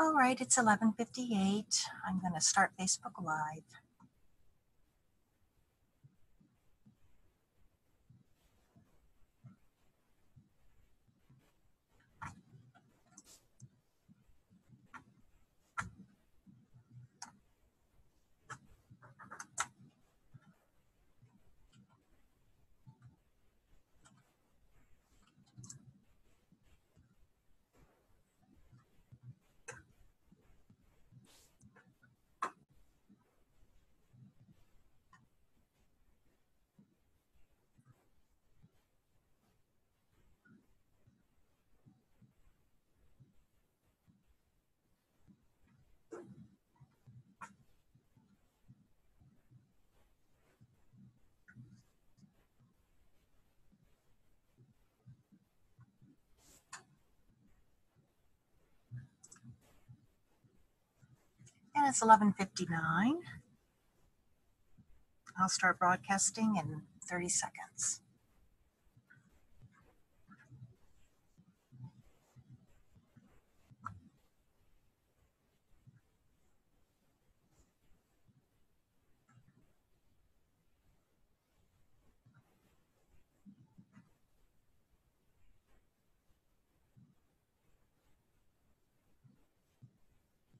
All right, it's 11:58. I'm going to start Facebook Live. And it's 11:59. I'll start broadcasting in 30 seconds.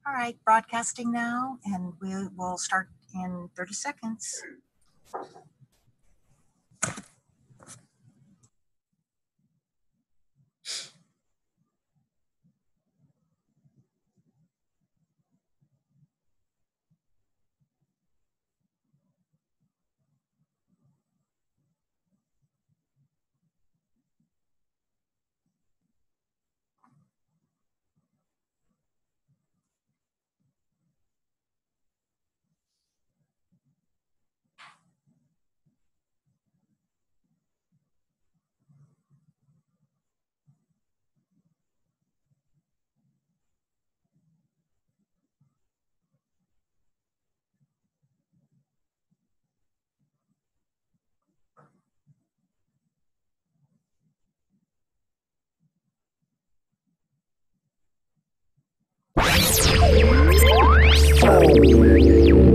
All right, broadcasting now, and we will start in 30 seconds.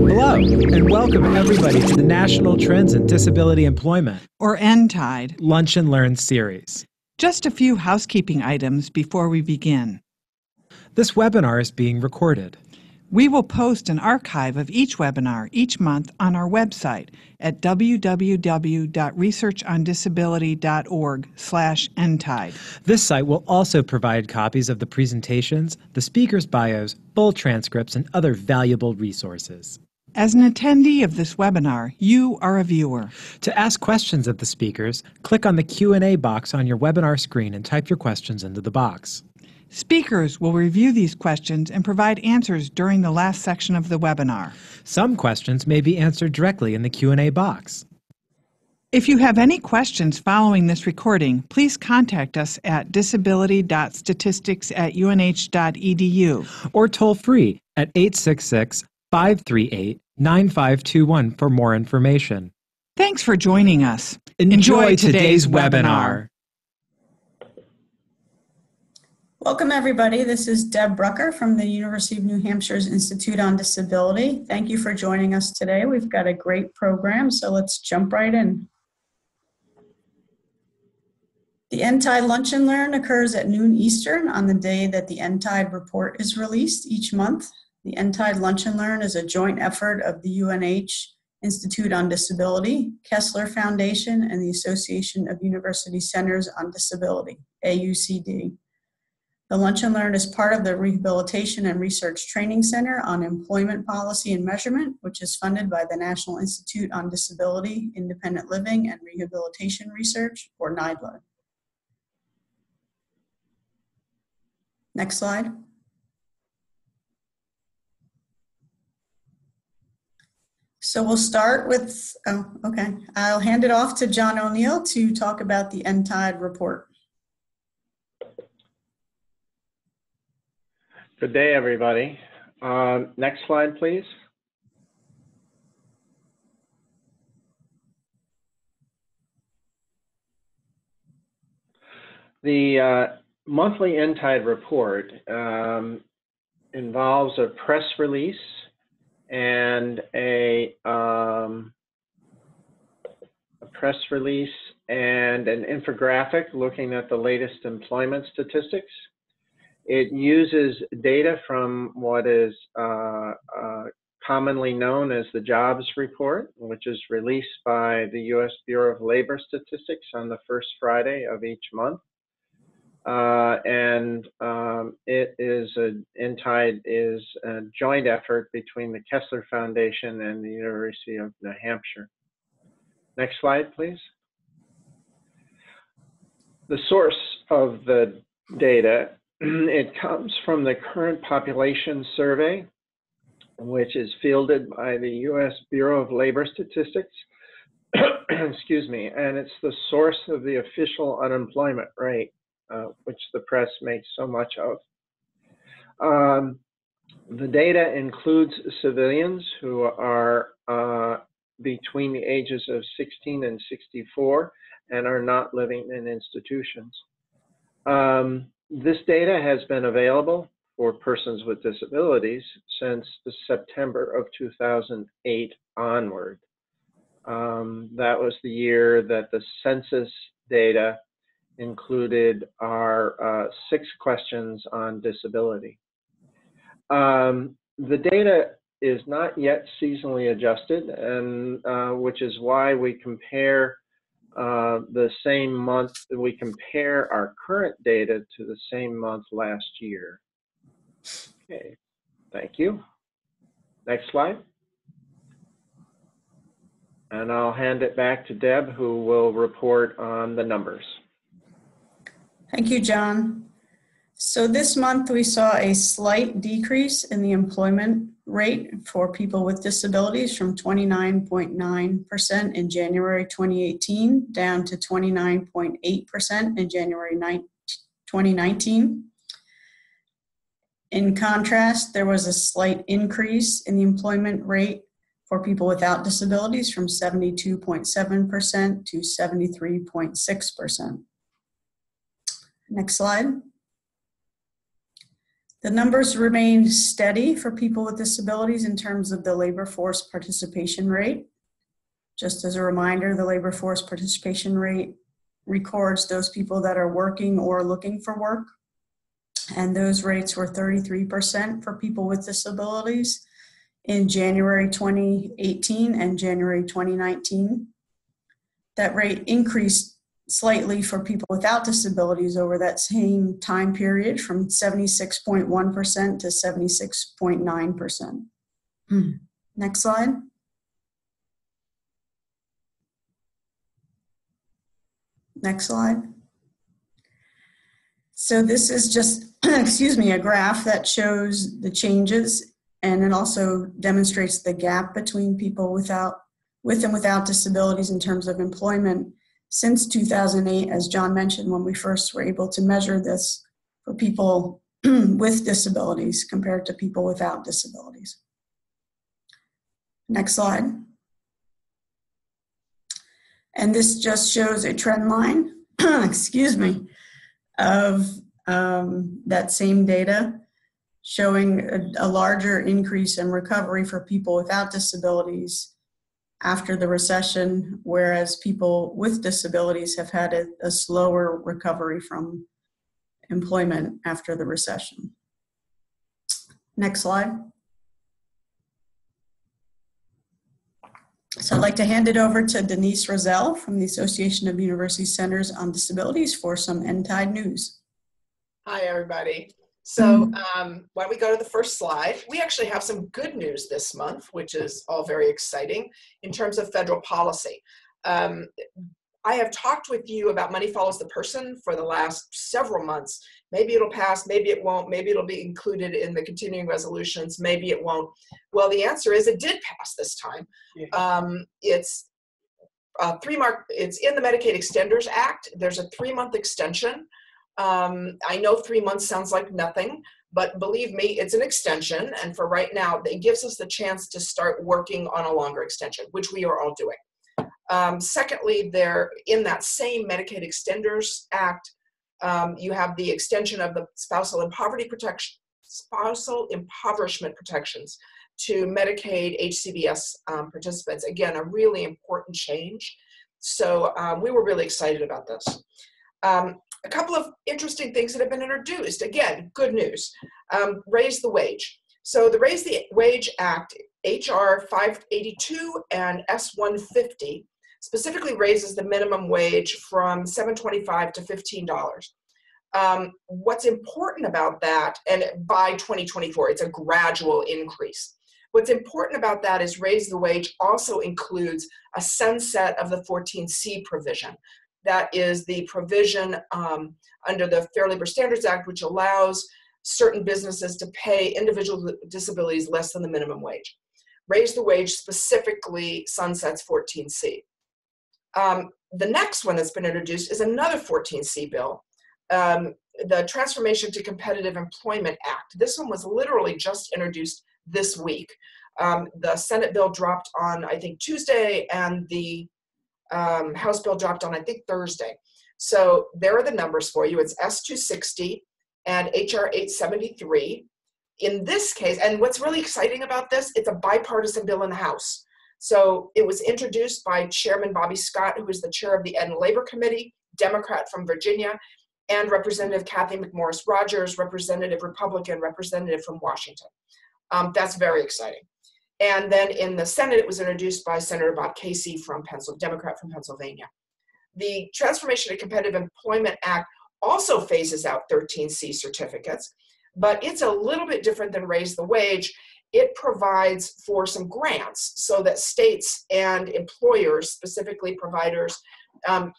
Hello, and welcome everybody to the National Trends in Disability Employment, or nTIDE, Lunch and Learn Series. Just a few housekeeping items before we begin. This webinar is being recorded. We will post an archive of each webinar each month on our website at www.researchondisability.org/nTIDE. This site will also provide copies of the presentations, the speakers' bios, full transcripts, and other valuable resources. As an attendee of this webinar, you are a viewer. To ask questions of the speakers, click on the Q&A box on your webinar screen and type your questions into the box. Speakers will review these questions and provide answers during the last section of the webinar. Some questions may be answered directly in the Q&A box. If you have any questions following this recording, please contact us at disability.statistics@unh.edu or toll free at 866-538-9521 for more information. Thanks for joining us. Enjoy today's webinar. Welcome, everybody. This is Deb Brucker from the University of New Hampshire's Institute on Disability. Thank you for joining us today. We've got a great program, so let's jump right in. The nTIDE Lunch and Learn occurs at noon Eastern on the day that the nTIDE report is released each month. The nTIDE Lunch and Learn is a joint effort of the UNH Institute on Disability, Kessler Foundation, and the Association of University Centers on Disability, AUCD. The Lunch and Learn is part of the Rehabilitation and Research Training Center on Employment Policy and Measurement, which is funded by the National Institute on Disability, Independent Living, and Rehabilitation Research, or NIDLE. Next slide. So we'll start with, I'll hand it off to John O'Neill to talk about the nTIDE report. Good day, everybody. Next slide, please. The monthly nTIDE report involves a press release and an infographic looking at the latest employment statistics. It uses data from what is commonly known as the Jobs Report, which is released by the U.S. Bureau of Labor Statistics on the first Friday of each month. nTIDE is a joint effort between the Kessler Foundation and the University of New Hampshire. Next slide, please. The source of the data, it comes from the Current Population Survey, which is fielded by the U.S. Bureau of Labor Statistics, excuse me, and it's the source of the official unemployment rate, which the press makes so much of. The data includes civilians who are between the ages of 16 and 64 and are not living in institutions. This data has been available for persons with disabilities since September of 2008 onward. That was the year that the census data included our 6 questions on disability. The data is not yet seasonally adjusted, and which is why we compare the same month, we compare our current data to the same month last year. Okay, thank you. Next slide. And I'll hand it back to Deb, who will report on the numbers. Thank you, John. So this month we saw a slight decrease in the employment rate for people with disabilities from 29.9% in January 2018 down to 29.8% in January 2019. In contrast, there was a slight increase in the employment rate for people without disabilities from 72.7% to 73.6%. Next slide. The numbers remained steady for people with disabilities in terms of the labor force participation rate. Just as a reminder, the labor force participation rate records those people that are working or looking for work. And those rates were 33% for people with disabilities in January 2018 and January 2019. That rate increased slightly for people without disabilities over that same time period from 76.1% to 76.9%. Next slide. Next slide. So this is just, excuse me, a graph that shows the changes, and it also demonstrates the gap between people with and without disabilities in terms of employment since 2008, as John mentioned, when we first were able to measure this for people with disabilities compared to people without disabilities. Next slide. And this just shows a trend line, excuse me, of that same data showing a larger increase in recovery for people without disabilities after the recession, whereas people with disabilities have had a slower recovery from employment after the recession. Next slide. So I'd like to hand it over to Denise Rozelle from the Association of University Centers on Disabilities for some nTIDE news. Hi, everybody. So why don't we go to the first slide? We actually have some good news this month, which is all very exciting in terms of federal policy. I have talked with you about money follows the person for the last several months. Maybe it'll pass, maybe it won't, maybe it'll be included in the continuing resolutions, maybe it won't. Well, the answer is it did pass this time. Yeah. It's in the Medicaid Extenders Act. There's a 3-month extension. I know 3 months sounds like nothing, but believe me, it's an extension. And for right now, it gives us the chance to start working on a longer extension, which we are all doing. Secondly, there in that same Medicaid Extenders Act, you have the extension of the spousal and poverty protection spousal impoverishment protections to Medicaid HCBS participants. Again, a really important change. So we were really excited about this. A couple of interesting things that have been introduced. Again, good news. Raise the wage. So the Raise the Wage Act, HR 582 and S150, specifically raises the minimum wage from $7.25 to $15. What's important about that, and by 2024, it's a gradual increase. What's important about that is Raise the Wage also includes a sunset of the 14C provision. That is the provision under the Fair Labor Standards Act, which allows certain businesses to pay individuals with disabilities less than the minimum wage. Raise the Wage specifically sunsets 14C. The next one that's been introduced is another 14C bill, the Transformation to Competitive Employment Act. This one was literally just introduced this week. The Senate bill dropped on, I think, Tuesday, and the House bill dropped on, I think, Thursday. So there are the numbers for you. It's S260 and HR 873. In this case, and what's really exciting about this, it's a bipartisan bill in the House. So it was introduced by Chairman Bobby Scott, who is the chair of the Ed and Labor Committee, Democrat from Virginia, and Representative Kathy McMorris Rogers, Representative Republican, representative from Washington. That's very exciting. And then in the Senate, it was introduced by Senator Bob Casey, from Democrat from Pennsylvania. The Transformation to Competitive Employment Act also phases out 13C certificates, but it's a little bit different than Raise the Wage. It provides for some grants so that states and employers, specifically providers,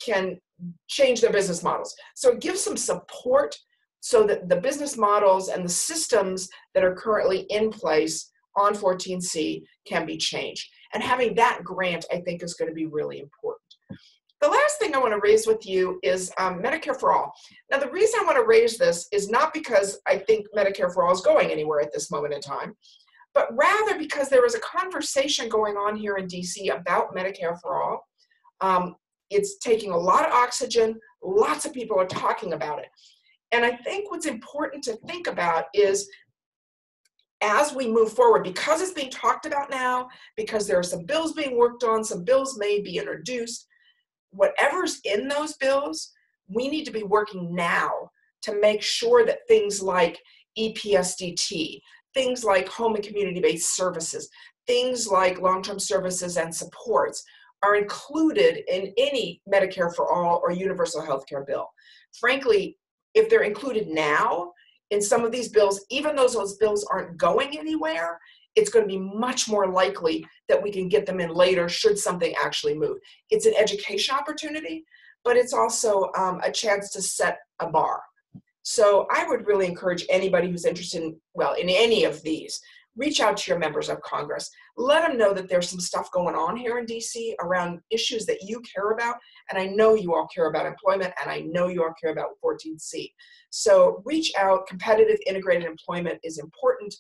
can change their business models. So it gives some support so that the business models and the systems that are currently in place on 14C can be changed. And having that grant, I think, is going to be really important. The last thing I want to raise with you is Medicare for All. Now, the reason I want to raise this is not because I think Medicare for All is going anywhere at this moment in time, but rather because there is a conversation going on here in DC about Medicare for All. It's taking a lot of oxygen. Lots of people are talking about it. And I think what's important to think about is, as we move forward, because it's being talked about now, because there are some bills being worked on, some bills may be introduced, whatever's in those bills, we need to be working now to make sure that things like EPSDT, things like home and community-based services, things like long-term services and supports are included in any Medicare for All or universal health care bill. Frankly, if they're included now in some of these bills, even though those bills aren't going anywhere, it's going to be much more likely that we can get them in later should something actually move. It's an education opportunity, but it's also a chance to set a bar. So I would really encourage anybody who's interested in, well, in any of these, reach out to your members of Congress. Let them know that there's some stuff going on here in DC around issues that you care about. And I know you all care about employment, and I know you all care about 14C. So reach out. Competitive integrated employment is important.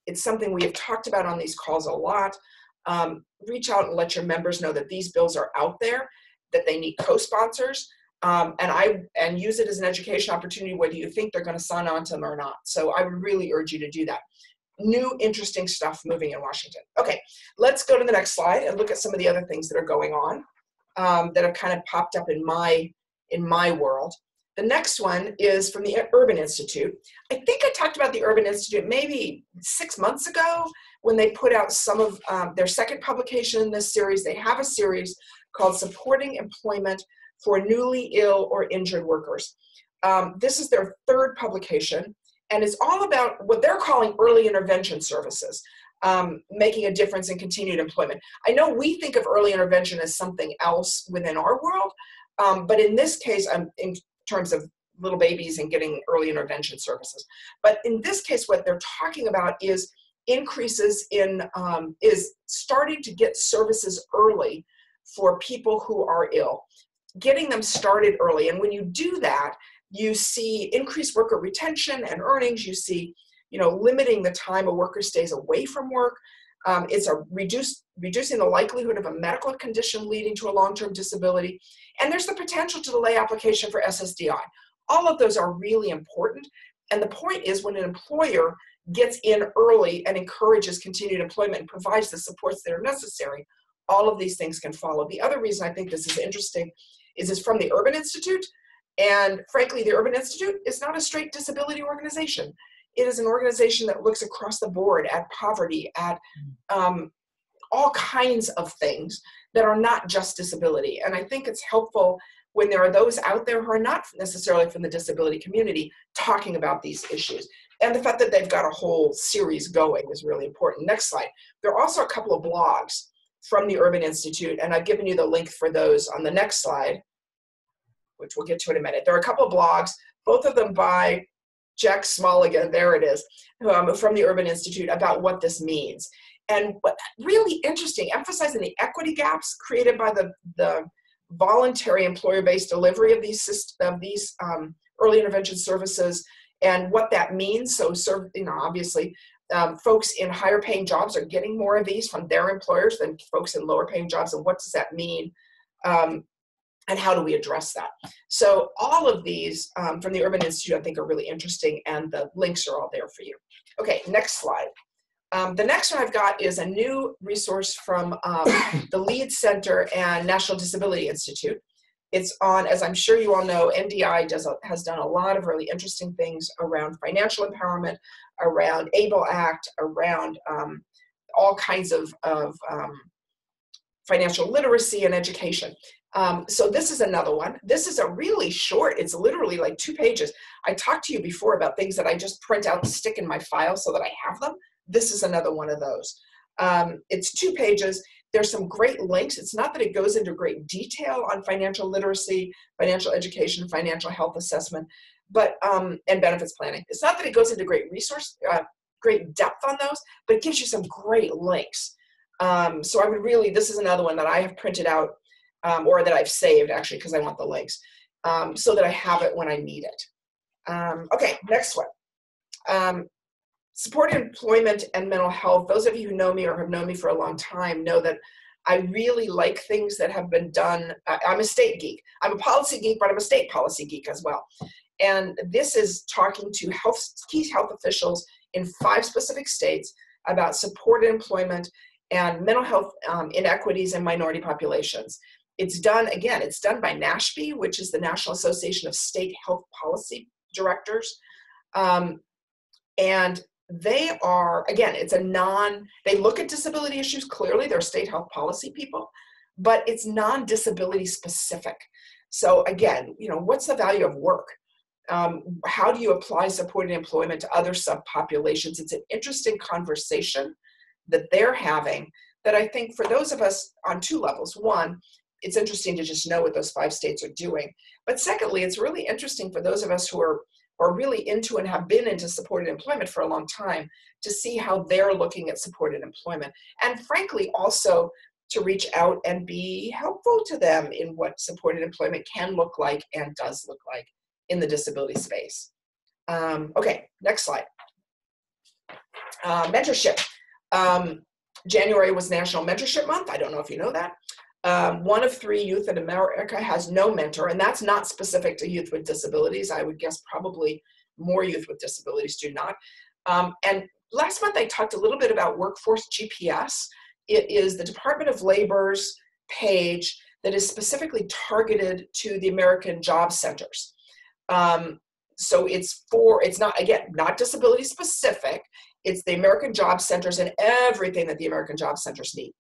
It's something we have talked about on these calls a lot. Reach out and let your members know that these bills are out there, that they need co-sponsors, and use it as an education opportunity, whether you think they're going to sign on to them or not. So I would really urge you to do that. New, interesting stuff moving in Washington. Okay, let's go to the next slide and look at some of the other things that are going on that have kind of popped up in my world. The next one is from the Urban Institute. I think I talked about the Urban Institute maybe 6 months ago when they put out some of their second publication in this series. They have a series called Supporting Employment for Newly Ill or Injured Workers. This is their third publication, and it's all about what they're calling early intervention services, making a difference in continued employment. I know we think of early intervention as something else within our world, but in this case, in terms of little babies and getting early intervention services. But in this case, what they're talking about is increases in, is starting to get services early for people who are ill, getting them started early. And when you do that, you see increased worker retention and earnings. You see, limiting the time a worker stays away from work. It's reducing the likelihood of a medical condition leading to a long-term disability. And there's the potential to delay application for SSDI. All of those are really important. And the point is, when an employer gets in early and encourages continued employment and provides the supports that are necessary, all of these things can follow. The other reason I think this is interesting is it's from the Urban Institute. And frankly, the Urban Institute is not a straight disability organization. It is an organization that looks across the board at poverty, at all kinds of things that are not just disability. And I think it's helpful when there are those out there who are not necessarily from the disability community talking about these issues. And the fact that they've got a whole series going is really important. Next slide. There are also a couple of blogs from the Urban Institute, and I've given you the link for those on the next slide, which we'll get to in a minute. There are a couple of blogs, both of them by Jack Smulligan, there it is, from the Urban Institute, about what this means. And what really interesting, emphasizing the equity gaps created by the voluntary employer-based delivery of these early intervention services and what that means. So, obviously, folks in higher paying jobs are getting more of these from their employers than folks in lower paying jobs. And what does that mean? And how do we address that? So all of these from the Urban Institute, I think, are really interesting, and the links are all there for you. Okay, next slide. The next one I've got is a new resource from the Lead Center and National Disability Institute. It's on, as I'm sure you all know, nTIDE has done a lot of really interesting things around financial empowerment, around ABLE Act, around all kinds of financial literacy and education. So this is another one. This is a really short, it's literally like 2 pages. I talked to you before about things that I just print out and stick in my file so that I have them. This is another one of those. It's 2 pages. There's some great links. It's not that it goes into great detail on financial literacy, financial education, financial health assessment, but and benefits planning. It's not that it goes into great depth on those, but it gives you some great links. So I would really, this is another one that I have printed out or that I've saved actually because I want the links so that I have it when I need it. Okay, next one. Supported employment and mental health. Those of you who know me or have known me for a long time know that I really like things that have been done. I'm a state geek. I'm a policy geek, but I'm a state policy geek as well. And this is talking to key health officials in 5 specific states about supported employment and mental health inequities in minority populations. It's done, again, it's done by NASHP, which is the National Association of State Health Policy Directors. And they are, again, they look at disability issues clearly, they're state health policy people, but it's non-disability specific. So again, what's the value of work? How do you apply supported employment to other subpopulations? It's an interesting conversation that they're having that I think for those of us on 2 levels. One, it's interesting to just know what those 5 states are doing. But secondly, it's really interesting for those of us who are really into and have been into supported employment for a long time to see how they're looking at supported employment. And frankly, also to reach out and be helpful to them in what supported employment can look like and does look like in the disability space. Okay, next slide. Mentorship. January was National Mentorship Month. I don't know if you know that. 1 of 3 youth in America has no mentor, and that's not specific to youth with disabilities. I would guess probably more youth with disabilities do not. And last month I talked a little bit about Workforce GPS. It is the Department of Labor's page that is specifically targeted to the American job centers. So it's not, again, not disability specific. It's the American job centers and everything that the American job centers need.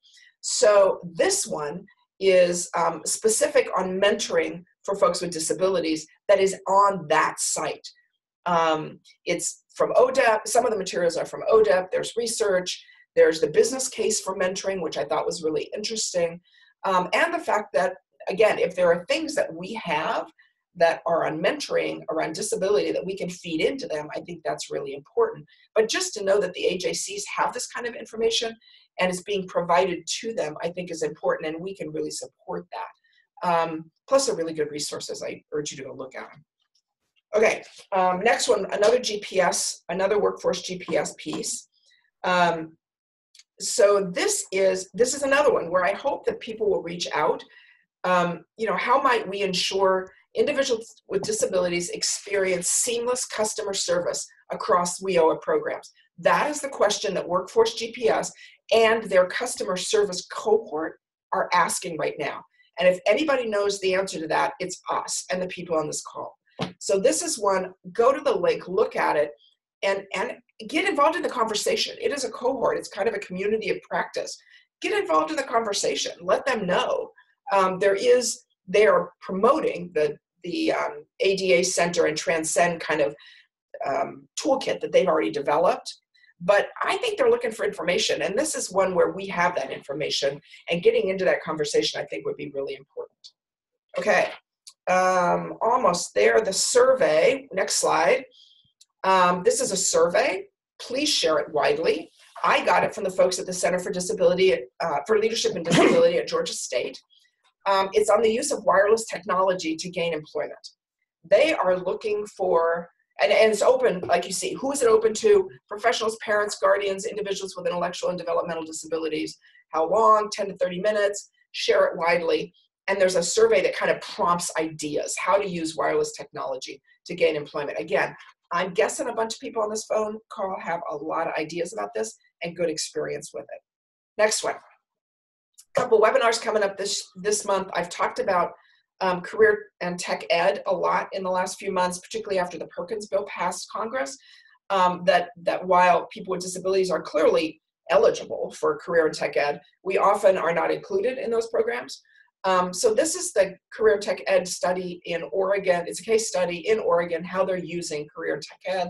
So this one is specific on mentoring for folks with disabilities that is on that site. It's from ODEP. Some of the materials are from ODEP. There's research. There's the business case for mentoring, which I thought was really interesting. And the fact that, again, if there are things that we have that are on mentoring around disability that we can feed into them, I think that's really important. But just to know that the AJCs have this kind of information and it's being provided to them, I think is important, and we can really support that. Plus they're really good resources. I urge you to go look at them. Okay, next one, another GPS, another workforce GPS piece. So this is another one where I hope that people will reach out. How might we ensure individuals with disabilities experience seamless customer service across WIOA programs? That is the question that Workforce GPS and their customer service cohort are asking right now. And if anybody knows the answer to that, it's us and the people on this call. So this is one, go to the link, look at it, and get involved in the conversation. It is a cohort. It's kind of a community of practice. Get involved in the conversation. Let them know. They are promoting the ADA Center and Transcend kind of toolkit that they've already developed. But I think they're looking for information. And this is one where we have that information. And getting into that conversation, I think, would be really important. Okay, almost there. The survey, next slide. This is a survey. Please share it widely. I got it from the folks at the Center for Leadership and Disability at Georgia State. It's on the use of wireless technology to gain employment. They are looking for, and it's open, like you see, who is it open to? Professionals, parents, guardians, individuals with intellectual and developmental disabilities. How long? 10 to 30 minutes. Share it widely. And there's a survey that kind of prompts ideas, how to use wireless technology to gain employment. Again, I'm guessing a bunch of people on this phone call have a lot of ideas about this and good experience with it. Next one. A couple webinars coming up this month. I've talked about career and tech ed a lot in the last few months, particularly after the Perkins bill passed Congress, that while people with disabilities are clearly eligible for career and tech ed, we often are not included in those programs. So this is the career tech ed study in Oregon. It's a case study in Oregon, how they're using career tech ed.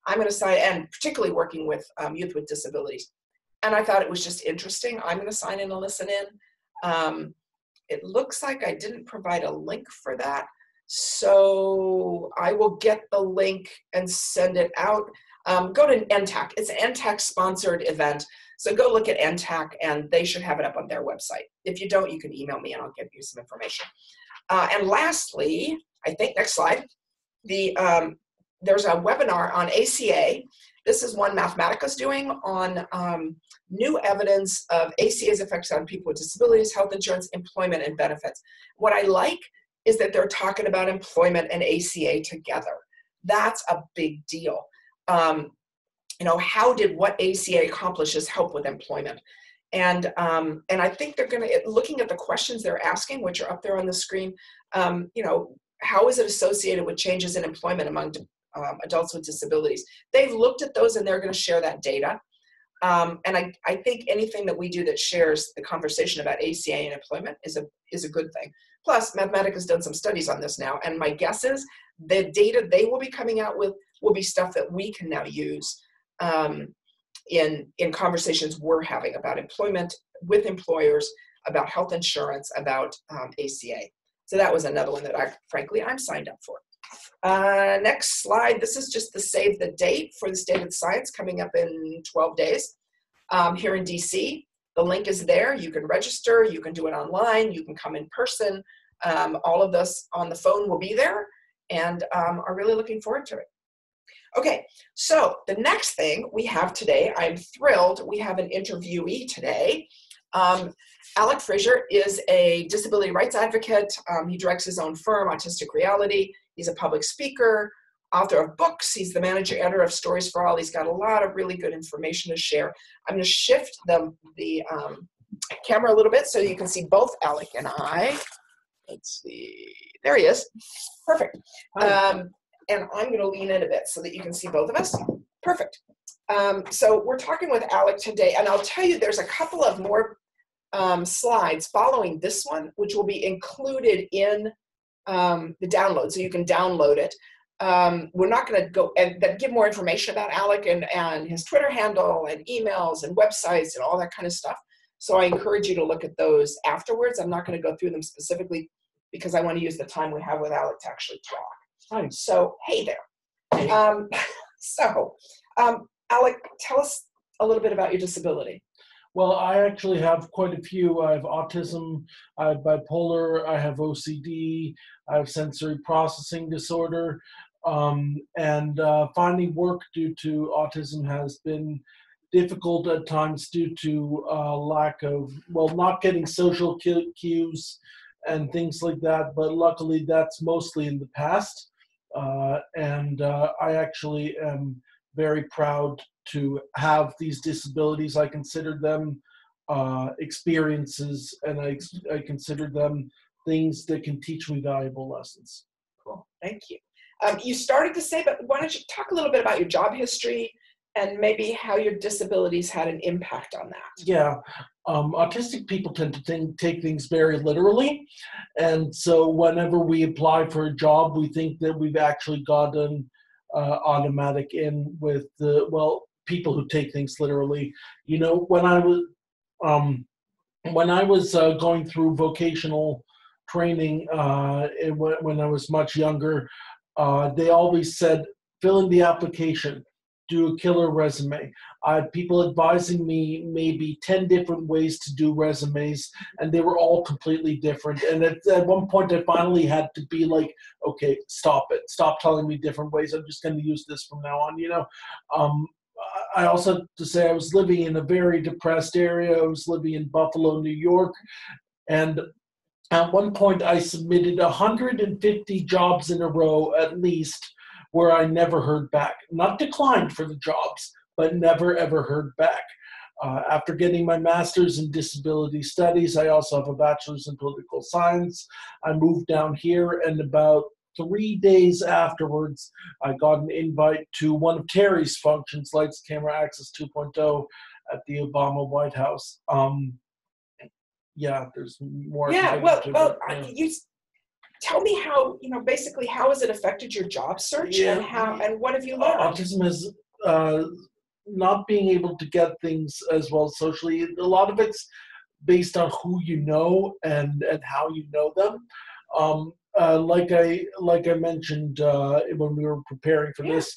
I'm going to sign, and particularly working with youth with disabilities. And I thought it was just interesting. I'm going to sign in and listen in. It looks like I didn't provide a link for that. So I will get the link and send it out. Go to NTAC. It's an NTAC sponsored event. So go look at NTAC and they should have it up on their website. If you don't, you can email me and I'll give you some information. And lastly, I think next slide, there's a webinar on ACA. This is one Mathematica's doing on new evidence of ACA's effects on people with disabilities, health insurance, employment, and benefits. What I like is that they're talking about employment and ACA together. That's a big deal. You know, how did what ACA accomplishes help with employment? And I think they're going to, looking at the questions they're asking, which are up there on the screen, you know, how is it associated with changes in employment among adults with disabilities? They've looked at those and they're going to share that data. And I think anything that we do that shares the conversation about ACA and employment is a good thing. Plus, Mathematica has done some studies on this now, and my guess is the data they will be coming out with will be stuff that we can now use in conversations we're having about employment with employers, about health insurance, about ACA. So that was another one that I'm signed up for. Next slide. This is just the save the date for the State of Science coming up in 12 days here in DC. The link is there. You can register. You can do it online. You can come in person. All of this on the phone will be there, and are really looking forward to it. Okay, so the next thing we have today, I'm thrilled, we have an interviewee today. Alec Frazier is a disability rights advocate. He directs his own firm, Autistic Reality. He's a public speaker, author of books. He's the managing editor of Stories for All. He's got a lot of really good information to share. I'm going to shift the camera a little bit so you can see both Alec and I. Let's see. There he is. Perfect. And I'm going to lean in a bit so that you can see both of us. Perfect. So we're talking with Alec today, and I'll tell you there's a couple of more slides following this one, which will be included in the download, so you can download it. We're not going to go and give more information about Alec and his Twitter handle and emails and websites and all that kind of stuff. So I encourage you to look at those afterwards. I'm not going to go through them specifically because I want to use the time we have with Alec to actually talk. Hi. So, hey there. Hey. Alec, tell us a little bit about your disability. Well, I actually have quite a few. I have autism, I have bipolar, I have OCD, I have sensory processing disorder, and finding work due to autism has been difficult at times due to lack of, well, not getting social cues and things like that, but luckily that's mostly in the past. I actually am very proud to have these disabilities. I consider them experiences, and I consider them things that can teach me valuable lessons. Cool, thank you. You started to say, but why don't you talk a little bit about your job history and maybe how your disabilities had an impact on that? Yeah, autistic people tend to take things very literally. And so whenever we apply for a job, we think that we've actually gotten automatic in with the, well, people who take things literally. You know, when I was going through vocational training when I was much younger, they always said, fill in the application, do a killer resume. I had people advising me maybe 10 different ways to do resumes, and they were all completely different. And at one point, I finally had to be like, okay, stop it. Stop telling me different ways. I'm just going to use this from now on, you know. I also have to say I was living in a very depressed area. I was living in Buffalo, New York. And at one point, I submitted 150 jobs in a row at least, where I never heard back. Not declined for the jobs, but never ever heard back. After getting my master's in disability studies, I also have a bachelor's in political science. I moved down here, and about 3 days afterwards, I got an invite to one of Terry's functions, Lights, Camera, Access 2.0, at the Obama White House. Yeah, there's more. Yeah, you tell me how, you know, basically how has it affected your job search, and what have you learned? Autism has not being able to get things as well socially. A lot of it's based on who you know and how you know them. Like I mentioned when we were preparing for this,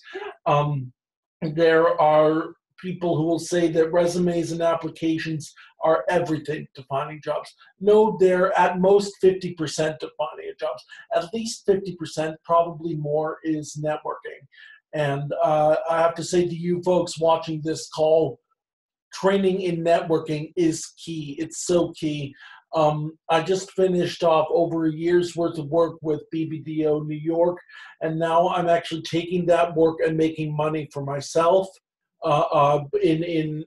there are people who will say that resumes and applications are everything to finding jobs. No, they're at most 50% of finding a job. At least 50%, probably more, is networking. And I have to say to you folks watching this call, training in networking is key. It's so key. I just finished off over a year's worth of work with BBDO New York, and now I'm actually taking that work and making money for myself in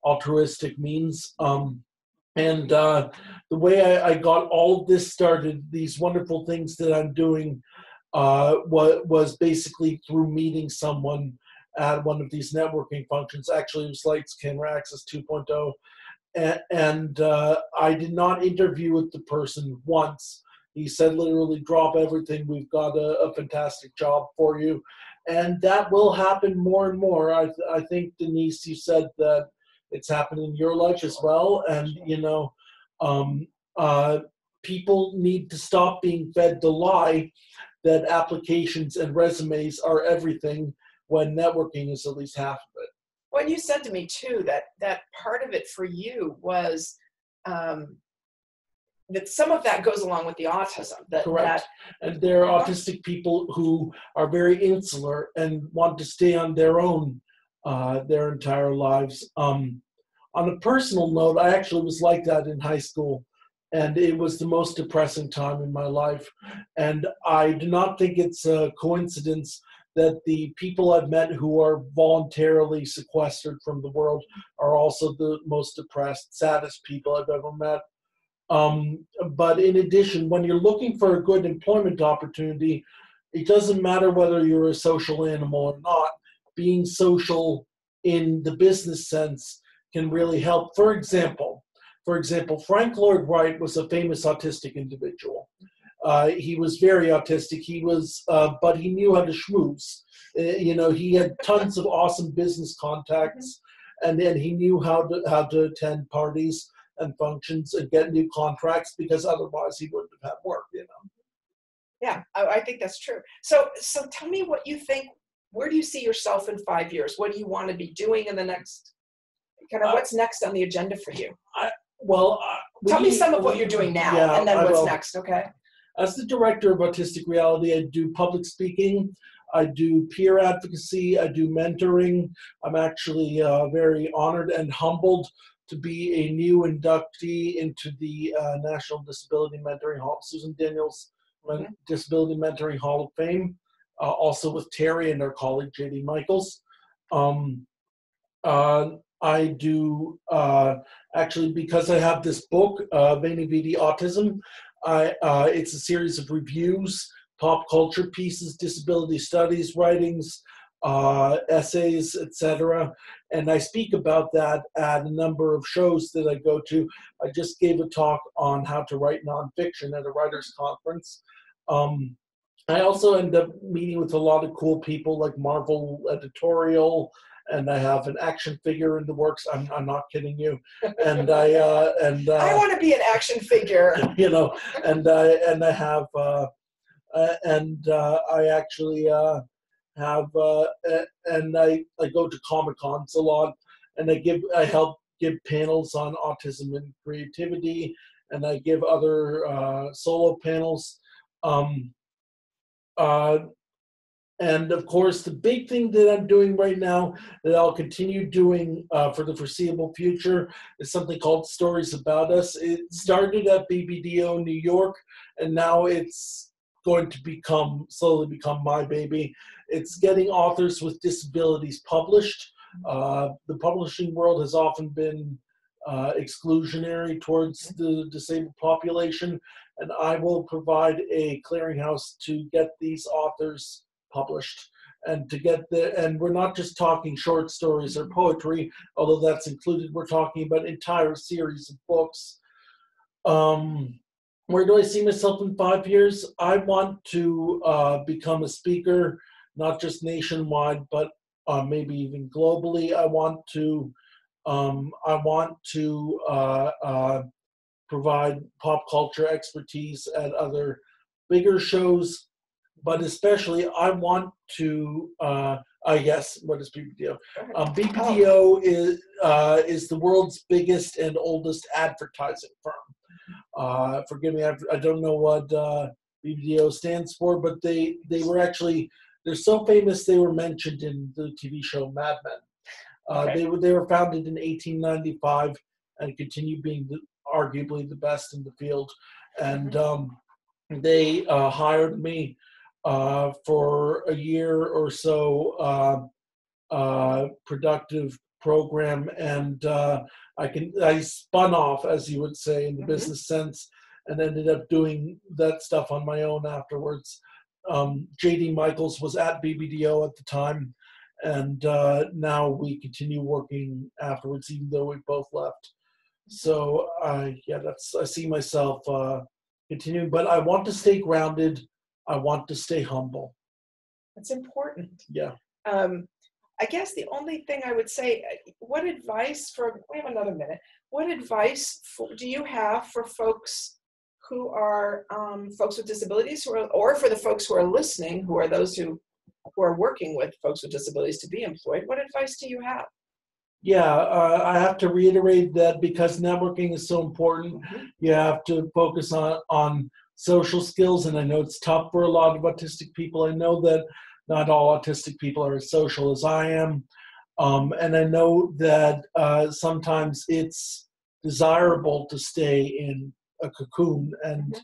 altruistic means. And the way I got all of this started, these wonderful things that I'm doing, was basically through meeting someone at one of these networking functions. Actually, it was Lights, Camera, Access 2.0. And I did not interview with the person once. He said, literally, drop everything. We've got a fantastic job for you. And that will happen more and more. I think, Denise, you said that it's happened in your life as well. And, you know, people need to stop being fed the lie that applications and resumes are everything, when networking is at least half of it. Well, you said to me too that part of it for you was that some of that goes along with the autism. Correct. And there are autistic people who are very insular and want to stay on their own their entire lives. On a personal note, I actually was like that in high school, and it was the most depressing time in my life. And I do not think it's a coincidence that the people I've met who are voluntarily sequestered from the world are also the most depressed, saddest people I've ever met. But in addition, when you're looking for a good employment opportunity, it doesn't matter whether you're a social animal or not. Being social in the business sense can really help. For example, Frank Lloyd Wright was a famous autistic individual. He was very autistic. He was, but he knew how to schmooze. You know, he had tons of awesome business contacts, and then he knew how to attend parties and functions and get new contracts, because otherwise he wouldn't have had work. You know. Yeah, I think that's true. So tell me what you think. Where do you see yourself in 5 years? What do you want to be doing in the next? Kind of what's next on the agenda for you? Tell me some of what you're doing now, and then what's next. Okay. As the director of Autistic Reality, I do public speaking, I do peer advocacy, I do mentoring. I'm actually very honored and humbled to be a new inductee into the National Disability Mentoring Hall, Susan Daniels Disability Mentoring Hall of Fame. also with Terry and our colleague J.D. Michaels. I do, actually, because I have this book, Veni Vidi Autism, it's a series of reviews, pop culture pieces, disability studies, writings, essays, etc. And I speak about that at a number of shows that I go to. I just gave a talk on how to write nonfiction at a writers' conference. I also end up meeting with a lot of cool people like Marvel Editorial, and I have an action figure in the works. I'm not kidding you. And I want to be an action figure. You know, and I have I actually have and I go to Comic-Cons a lot, and I help give panels on autism and creativity, and I give other solo panels. And of course, the big thing that I'm doing right now that I'll continue doing for the foreseeable future is something called Stories About Us. It started at BBDO New York, and now it's going to slowly become my baby. It's getting authors with disabilities published. The publishing world has often been exclusionary towards the disabled population, and I will provide a clearinghouse to get these authors published, and and we're not just talking short stories or poetry, although that's included. We're talking about entire series of books. Where do I see myself in 5 years? I want to become a speaker, not just nationwide, but maybe even globally. I want to provide pop culture expertise at other bigger shows, but especially I want to, yes, what is BBDO? BBDO is the world's biggest and oldest advertising firm. Forgive me, I don't know what BBDO stands for, but they were actually, they're so famous they were mentioned in the TV show Mad Men. Okay. They were founded in 1895 and continue being arguably the best in the field. And they hired me for a year or so productive program, and I spun off, as you would say, in the business sense, and ended up doing that stuff on my own afterwards. J.D. Michaels was at BBDO at the time, and now we continue working afterwards, even though we both left. So yeah, I see myself continuing, but I want to stay grounded. I want to stay humble. That's important. Yeah. I guess the only thing I would say, what advice we have another minute, what advice do you have for folks who are folks with disabilities, or for the folks who are listening, who are those who are working with folks with disabilities to be employed? What advice do you have? Yeah, I have to reiterate that because networking is so important, you have to focus on social skills, and I know it's tough for a lot of autistic people. I know that not all autistic people are as social as I am, and I know that sometimes it's desirable to stay in a cocoon and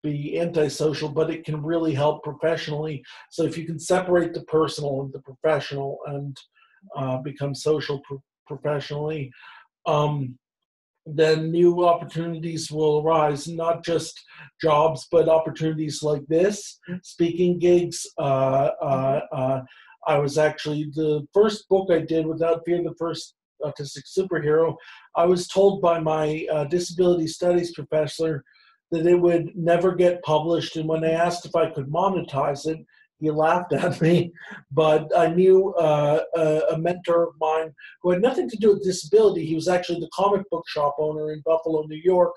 be antisocial, but it can really help professionally. So if you can separate the personal and the professional and become social professionally, then new opportunities will arise, not just jobs, but opportunities like this, speaking gigs. I was actually, the first book I did, Without Fear, the first autistic superhero, I was told by my disability studies professor that it would never get published, and when I asked if I could monetize it, he laughed at me. But I knew a mentor of mine who had nothing to do with disability. He was actually the comic book shop owner in Buffalo, New York.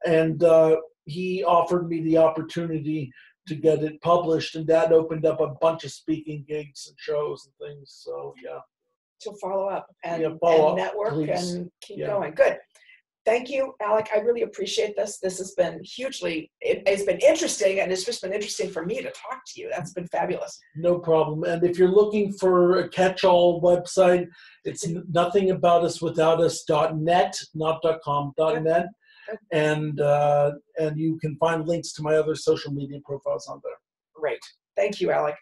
And he offered me the opportunity to get it published. And that opened up a bunch of speaking gigs and shows and things. So, yeah. To follow up and, network, please. And keep going. Good. Thank you, Alec. I really appreciate this. This has been it's been interesting, and it's just been interesting for me to talk to you. That's been fabulous. No problem. And if you're looking for a catch-all website, it's nothingaboutUswithoutus.net, not .com, .net. And you can find links to my other social media profiles on there. Great. Thank you, Alec.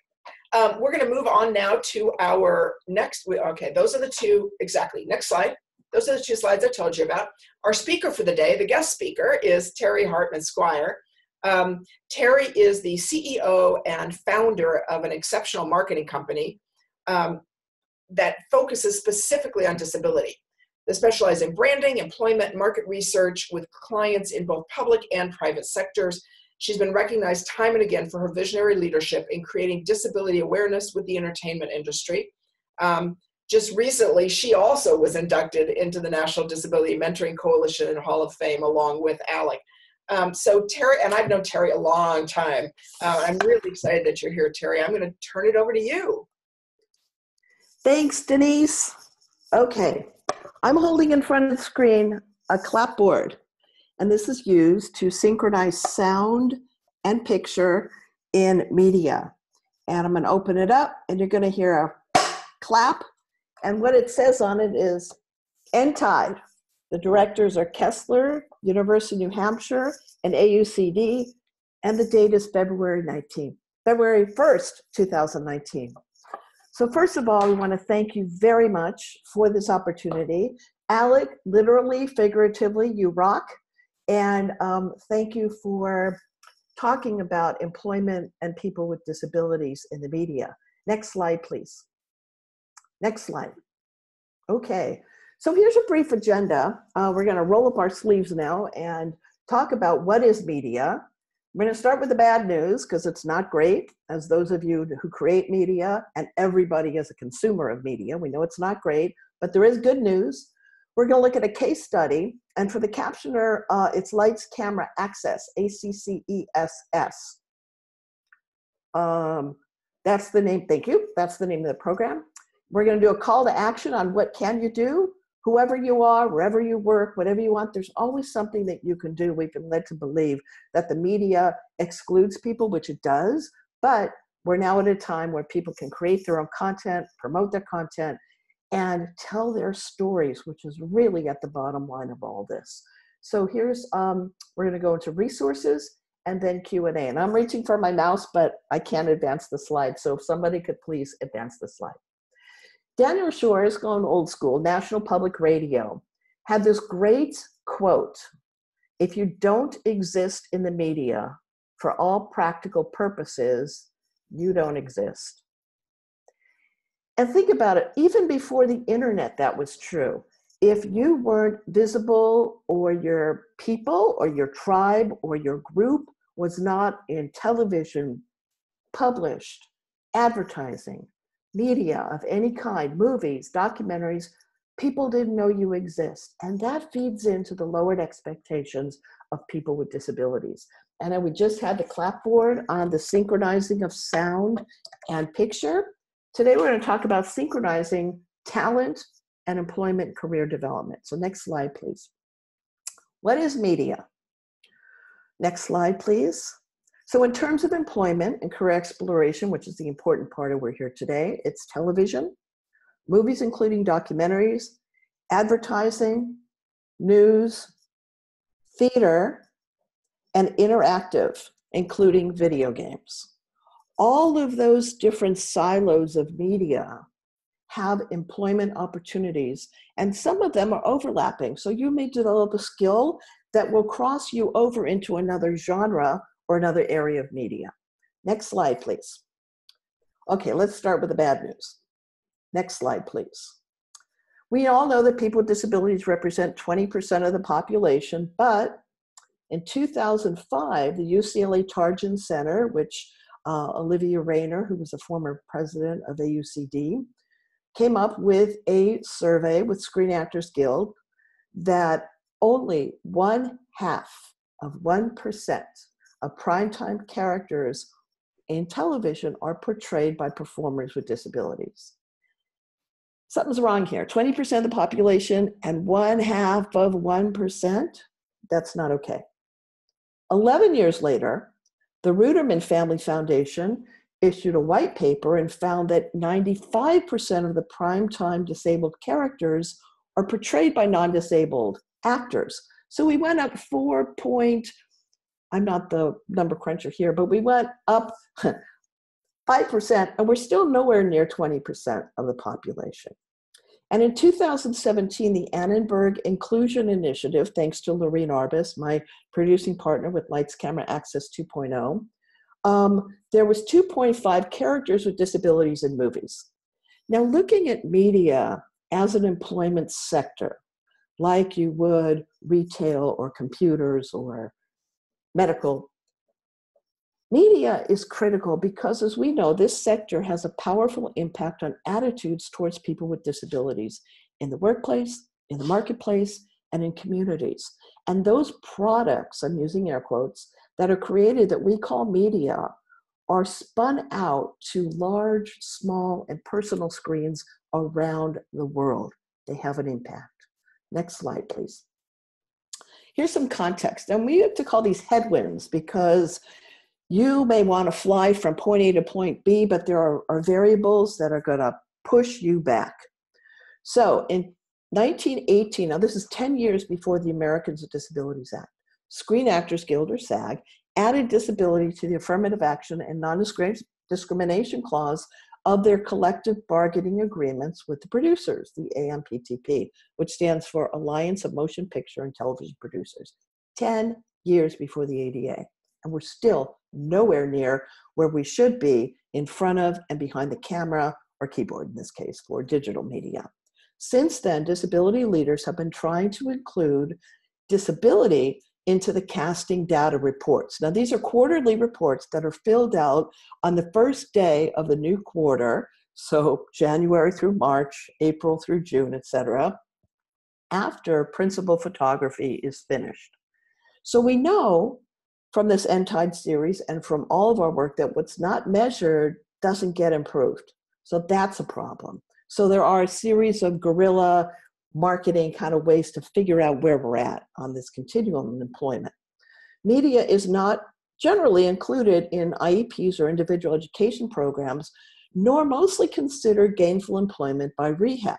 We're going to move on now to our next, okay, those are the two, exactly, next slide. Those are the two slides I told you about. Our speaker for the day, the guest speaker, is Terry Hartman Squire. Terry is the CEO and founder of an exceptional marketing company that focuses specifically on disability. They specialize in branding, employment, market research with clients in both public and private sectors. She's been recognized time and again for her visionary leadership in creating disability awareness with the entertainment industry. Just recently, she also was inducted into the National Disability Mentoring Coalition and Hall of Fame along with Alec. So Terry, and I've known Terry a long time. I'm really excited that you're here, Terry. I'm going to turn it over to you. Thanks, Denise. Okay, I'm holding in front of the screen a clapboard, and this is used to synchronize sound and picture in media. And I'm going to open it up, and you're going to hear a clap. And what it says on it is nTIDE. The directors are Kessler, University of New Hampshire, and AUCD, and the date is February 1st, 2019. So first of all, we want to thank you very much for this opportunity. Alec, literally, figuratively, you rock. And thank you for talking about employment and people with disabilities in the media. Next slide, please. Next slide. Okay, so here's a brief agenda. We're going to roll up our sleeves now and talk about what is media. We're going to start with the bad news because it's not great. As those of you who create media and everybody is a consumer of media, we know it's not great, but there is good news. We're going to look at a case study, and for the captioner, it's Lights, Camera, Access, ACCESS. That's the name, thank you. That's the name of the program. We're going to do a call to action on what can you do. Whoever you are, wherever you work, whatever you want, there's always something that you can do. We've been led to believe that the media excludes people, which it does, but we're now at a time where people can create their own content, promote their content, and tell their stories, which is really at the bottom line of all this. So here's, we're going to go into resources and then Q&A. And I'm reaching for my mouse, but I can't advance the slide. So if somebody could please advance the slide. Daniel Schorr is going old school, National Public Radio, had this great quote: if you don't exist in the media for all practical purposes, you don't exist. And think about it, even before the internet, that was true. If you weren't visible, or your people or your tribe or your group was not in television, published, advertising, media of any kind, movies, documentaries, people didn't know you exist. And that feeds into the lowered expectations of people with disabilities. And then we just had the clapboard on the synchronizing of sound and picture. Today we're going to talk about synchronizing talent and employment career development. So next slide, please. What is media? Next slide, please. So in terms of employment and career exploration, which is the important part of we're here today, it's television, movies including documentaries, advertising, news, theater, and interactive, including video games. All of those different silos of media have employment opportunities, and some of them are overlapping. So you may develop a skill that will cross you over into another genre or another area of media. Next slide, please. Okay, let's start with the bad news. Next slide, please. We all know that people with disabilities represent 20% of the population, but in 2005, the UCLA Tarjan Center, which Olivia Rayner, who was a former president of AUCD, came up with a survey with Screen Actors Guild that only 0.5% of primetime characters in television are portrayed by performers with disabilities. Something's wrong here. 20% of the population and 0.5%, that's not okay. 11 years later, the Ruderman Family Foundation issued a white paper and found that 95% of the primetime disabled characters are portrayed by non-disabled actors. So we went up I'm not the number cruncher here, but we went up 5%, and we're still nowhere near 20% of the population. And in 2017, the Annenberg Inclusion Initiative, thanks to Lorene Arbus, my producing partner with Lights, Camera, Access 2.0, there was 2.5 characters with disabilities in movies. Now, looking at media as an employment sector, like you would retail or computers or medical, media is critical because, as we know, this sector has a powerful impact on attitudes towards people with disabilities in the workplace, in the marketplace, and in communities. And those products, I'm using air quotes, that are created that we call media are spun out to large, small, and personal screens around the world. They have an impact. Next slide, please. Here's some context. And we have to call these headwinds because you may want to fly from point A to point B, but there are variables that are going to push you back. So in 1918, now this is 10 years before the Americans with Disabilities Act, Screen Actors Guild, or SAG, added disability to the affirmative action and non-discrimination clause of their collective bargaining agreements with the producers, the AMPTP, which stands for Alliance of Motion Picture and Television Producers, 10 years before the ADA. And we're still nowhere near where we should be in front of and behind the camera, or keyboard in this case, for digital media. Since then, disability leaders have been trying to include disability into the casting data reports. Now, these are quarterly reports that are filled out on the first day of the new quarter, so January through March, April through June, etc., after principal photography is finished. So we know from this nTIDE series and from all of our work that what's not measured doesn't get improved. So that's a problem. So there are a series of guerrilla marketing kind of ways to figure out where we're at on this continuum of employment. Media is not generally included in IEPs or individual education programs, nor mostly considered gainful employment by rehab.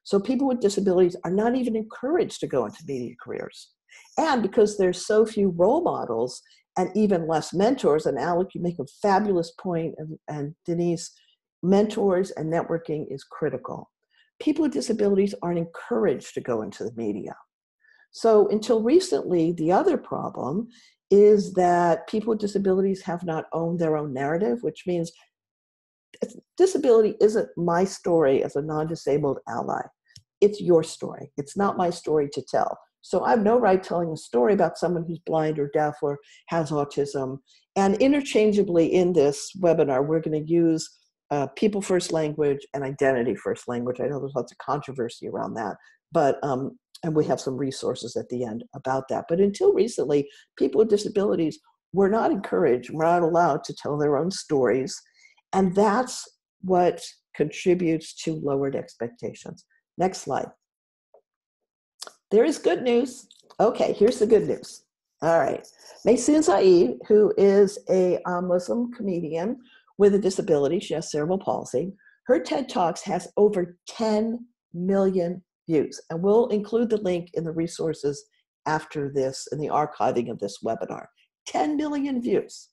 So people with disabilities are not even encouraged to go into media careers. And because there's so few role models and even less mentors, and Alec, you make a fabulous point, and Denise, mentors and networking is critical. People with disabilities aren't encouraged to go into the media. So until recently, the other problem is that people with disabilities have not owned their own narrative, which means disability isn't my story as a non-disabled ally. It's your story. It's not my story to tell. So I have no right telling a story about someone who's blind or deaf or has autism. And interchangeably in this webinar, we're going to use people first language and identity first language. I know there's lots of controversy around that, but and we have some resources at the end about that. But until recently, people with disabilities were not encouraged, were not allowed to tell their own stories. And that's what contributes to lowered expectations. Next slide. There is good news. Okay, here's the good news. All right. Maysoon Saeed, who is a Muslim comedian with a disability, she has cerebral palsy. Her TED Talks has over 10 million views. And we'll include the link in the resources after this, in the archiving of this webinar. 10 million views.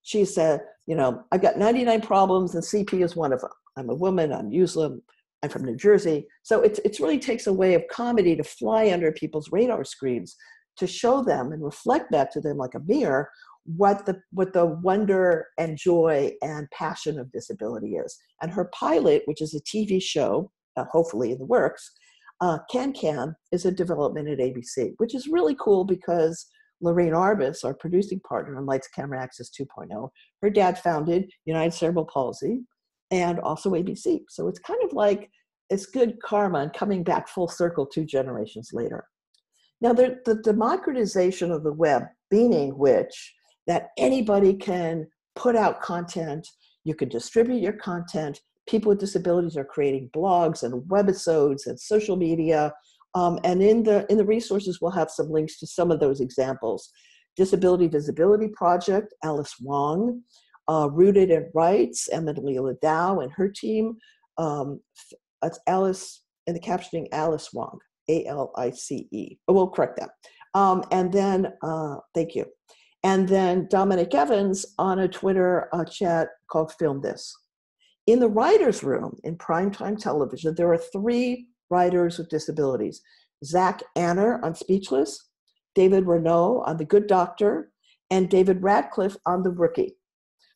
She said, you know, I've got 99 problems and CP is one of them. I'm a woman, I'm Muslim, I'm from New Jersey. So it really takes a way of comedy to fly under people's radar screens, to show them and reflect back to them like a mirror what the wonder and joy and passion of disability is. And her pilot, which is a TV show, hopefully in the works, Can, is a development at ABC, which is really cool because Lorene Arbus, our producing partner on Lights, Camera, Access 2.0, her dad founded United Cerebral Palsy and also ABC. So it's kind of like, it's good karma and coming back full circle 2 generations later. Now, the democratization of the web, meaning which that anybody can put out content, you can distribute your content. People with disabilities are creating blogs and webisodes and social media. And in the resources, we'll have some links to some of those examples. Disability Visibility Project, Alice Wong, Rooted in Rights, Emily Ladau and her team. That's Alice, in the captioning, Alice Wong, ALICE. Oh, we'll correct that. And then, thank you. And then Dominic Evans on a Twitter chat called Film This. In the writer's room in primetime television, there are 3 writers with disabilities. Zach Anner on Speechless, David Renault on The Good Doctor, and David Radcliffe on The Rookie.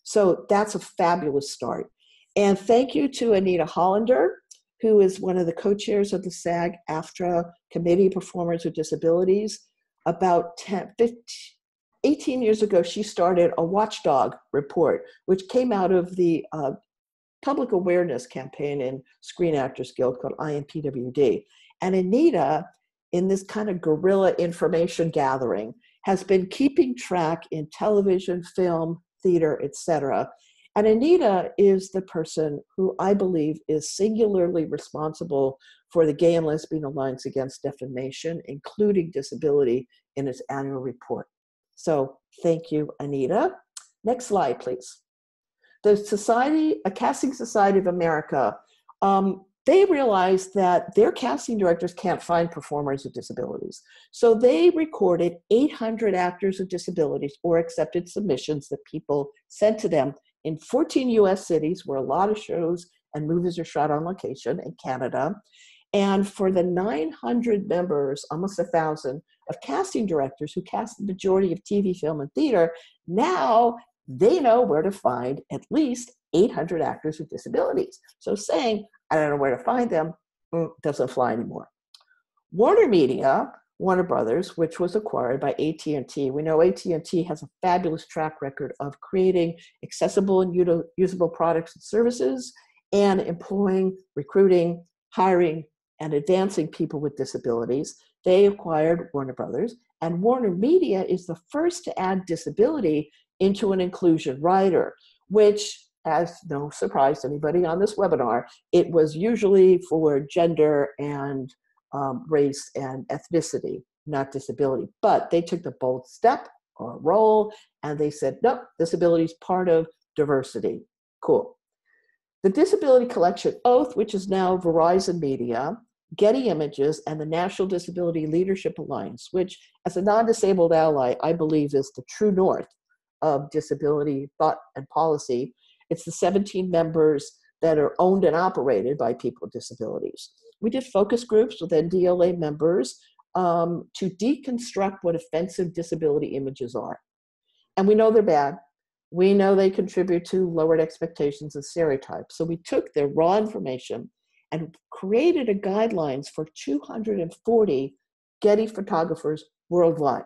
So that's a fabulous start. And thank you to Anita Hollander, who is one of the co-chairs of the SAG-AFTRA Committee Performers with Disabilities. About 18 years ago, she started a watchdog report, which came out of the public awareness campaign in Screen Actors Guild called IMPWD. And Anita, in this kind of guerrilla information gathering, has been keeping track in television, film, theater, etc. And Anita is the person who I believe is singularly responsible for the Gay and Lesbian Alliance Against Defamation, including disability, in its annual report. So thank you, Anita. Next slide, please. The Casting Society of America, they realized that their casting directors can't find performers with disabilities. So they recorded 800 actors with disabilities or accepted submissions that people sent to them in 14 US cities where a lot of shows and movies are shot on location in Canada. And for the 900 members, almost 1,000, of casting directors who cast the majority of TV, film, and theater, now they know where to find at least 800 actors with disabilities. So saying, I don't know where to find them, doesn't fly anymore. Warner Media, Warner Brothers, which was acquired by AT&T. We know AT&T has a fabulous track record of creating accessible and usable products and services and employing, recruiting, hiring, and advancing people with disabilities. They acquired Warner Brothers, and Warner Media is the first to add disability into an inclusion rider, which, as no surprise to anybody on this webinar, it was usually for gender and race and ethnicity, not disability. But they took the bold step or role, and they said, no, disability is part of diversity. Cool. The Disability Collection Oath, which is now Verizon Media, Getty Images, and the National Disability Leadership Alliance, which, as a non-disabled ally, I believe is the true north of disability thought and policy. It's the 17 members that are owned and operated by people with disabilities. We did focus groups with NDLA members to deconstruct what offensive disability images are. And we know they're bad. We know they contribute to lowered expectations and stereotypes. So we took their raw information and created a guidelines for 240 Getty photographers worldwide.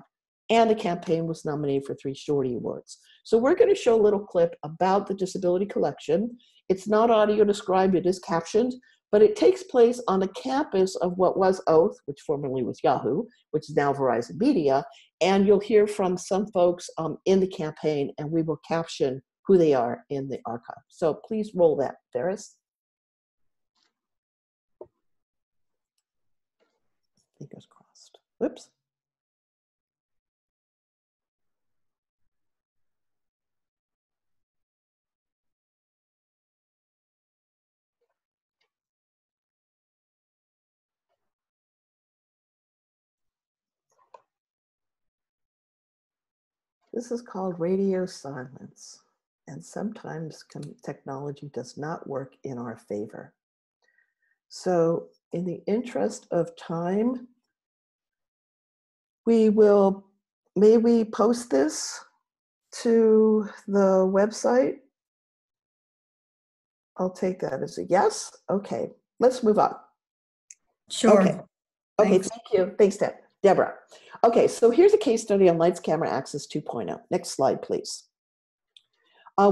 And the campaign was nominated for 3 Shorty Awards. So we're going to show a little clip about the Disability Collection. It's not audio described, it is captioned, but it takes place on the campus of what was Oath, which formerly was Yahoo, which is now Verizon Media. And you'll hear from some folks in the campaign, and we will caption who they are in the archive. So please roll that, Ferris. Fingers crossed. Whoops. This is called radio silence, and sometimes technology does not work in our favor. So in the interest of time, may we post this to the website? I'll take that as a yes. Okay, let's move on. Sure. Okay, Thanks. thank you. Thanks, Deborah. Okay, so here's a case study on Lights, Camera, Access 2.0. Next slide, please.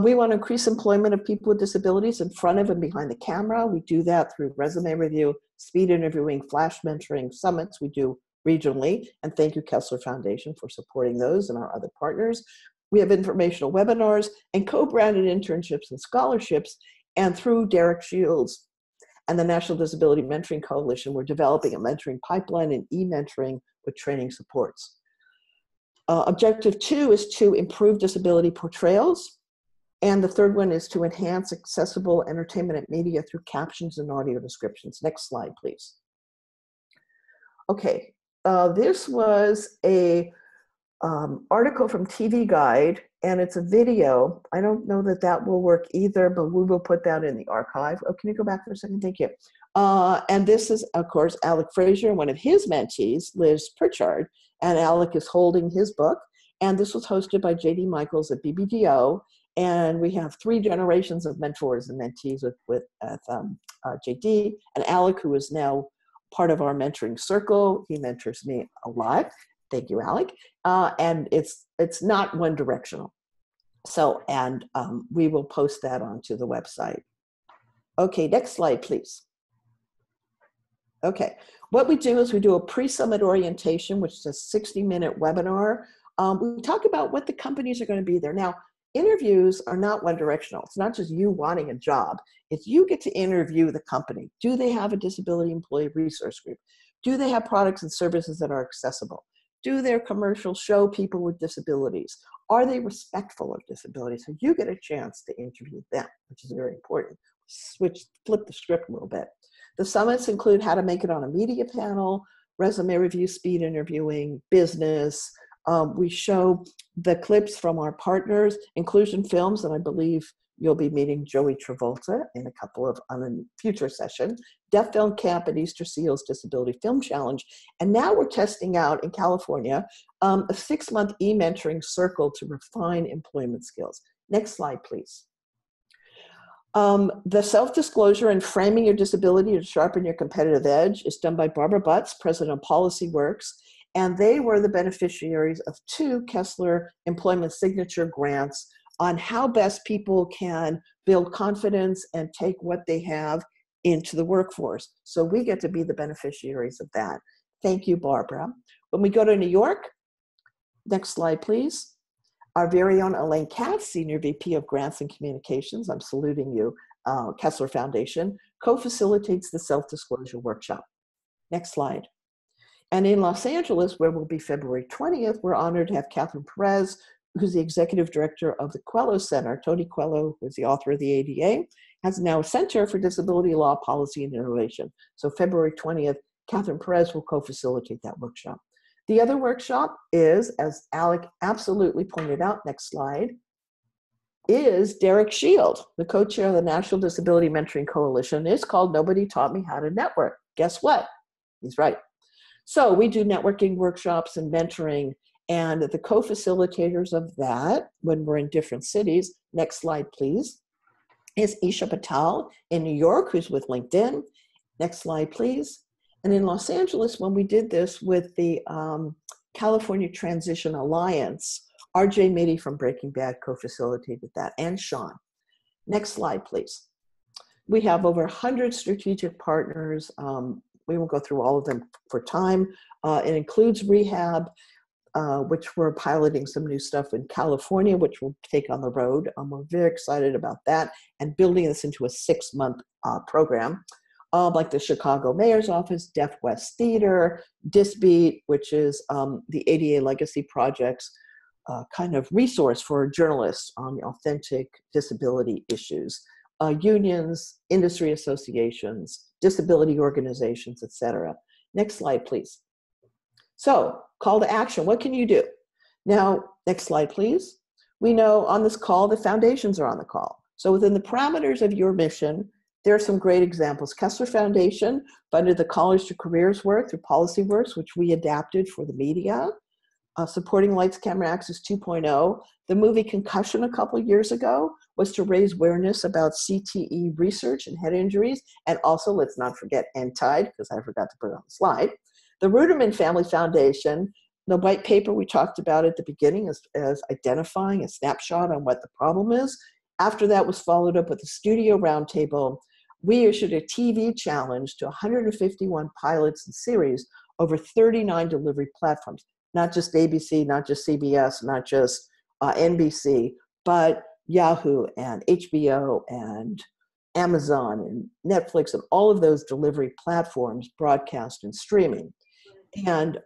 We want to increase employment of people with disabilities in front of and behind the camera. We do that through resume review, speed interviewing, flash mentoring, summits we do regionally. And thank you, Kessler Foundation, for supporting those and our other partners. We have informational webinars and co-branded internships and scholarships. And through Derek Shields and the National Disability Mentoring Coalition, we're developing a mentoring pipeline and e-mentoring with training supports. Objective 2 is to improve disability portrayals. And the third one is to enhance accessible entertainment and media through captions and audio descriptions. Next slide, please. Okay, this was a article from TV Guide, and it's a video. I don't know that that will work either, but we will put that in the archive. Oh, can you go back for a second? Thank you. And this is, of course, Alec Frazier, one of his mentees, Liz Pritchard, and Alec is holding his book. And this was hosted by J.D. Michaels at BBDO. And we have 3 generations of mentors and mentees with J.D. and Alec, who is now part of our mentoring circle. He mentors me a lot. Thank you, Alec. And it's not one directional. So, and we will post that onto the website. Okay, next slide, please. Okay, what we do is we do a pre-summit orientation, which is a 60-minute webinar. We talk about what the companies are going to be there. Now, interviews are not one directional. It's not just you wanting a job. It's you get to interview the company. Do they have a disability employee resource group? Do they have products and services that are accessible? Do their commercials show people with disabilities? Are they respectful of disabilities? So you get a chance to interview them, which is very important. Flip the script a little bit. The summits include how to make it on a media panel, resume review, speed interviewing, business. We show the clips from our partners, Inclusion Films, and I believe you'll be meeting Joey Travolta in a couple of on a future session, Deaf Film Camp at Easter Seals Disability Film Challenge. And now we're testing out in California a 6-month e-mentoring circle to refine employment skills. Next slide, please. The self-disclosure and framing your disability to sharpen your competitive edge is done by Barbara Butts, president of PolicyWorks, and they were the beneficiaries of 2 Kessler Employment Signature grants on how best people can build confidence and take what they have into the workforce. So we get to be the beneficiaries of that. Thank you, Barbara. When we go to New York, next slide, please. Our very own Elaine Katz, Senior VP of Grants and Communications, I'm saluting you, Kessler Foundation, co-facilitates the self-disclosure workshop. Next slide. And in Los Angeles, where we'll be February 20th, we're honored to have Catherine Perez, who's the executive director of the Koala Center. Tony Coelho, who's the author of the ADA, has now a Center for Disability Law, Policy, and Innovation. So February 20th, Catherine Perez will co-facilitate that workshop. The other workshop is, as Alec absolutely pointed out, next slide, is Derek Shield, the co-chair of the National Disability Mentoring Coalition. It's called Nobody Taught Me How to Network. Guess what? He's right. So we do networking workshops and mentoring, and the co-facilitators of that, when we're in different cities, next slide, please, is Isha Patel in New York, who's with LinkedIn. Next slide, please. And in Los Angeles, when we did this with the California Transition Alliance, RJ Mitty from Breaking Bad co-facilitated that, and Sean. Next slide, please. We have over 100 strategic partners. We won't go through all of them for time. It includes rehab, which we're piloting some new stuff in California, which we'll take on the road. We're very excited about that and building this into a 6-month program. Like the Chicago Mayor's Office, Deaf West Theater, DisBeat, which is the ADA Legacy Project's kind of resource for journalists on authentic disability issues, unions, industry associations, disability organizations, etc. Next slide, please. So, call to action, what can you do? Now, next slide, please. We know on this call, the foundations are on the call. So within the parameters of your mission, there are some great examples. Kessler Foundation funded the College to Careers work through PolicyWorks, which we adapted for the media. Supporting Lights, Camera, Access 2.0. The movie Concussion a couple years ago was to raise awareness about CTE research and head injuries. And also, let's not forget nTIDE, because I forgot to put it on the slide. The Ruderman Family Foundation, the white paper we talked about at the beginning as identifying a snapshot on what the problem is. After that was followed up with a studio roundtable. We issued a TV challenge to 151 pilots and series over 39 delivery platforms. Not just ABC, not just CBS, not just NBC, but Yahoo and HBO and Amazon and Netflix and all of those delivery platforms, broadcast and streaming. And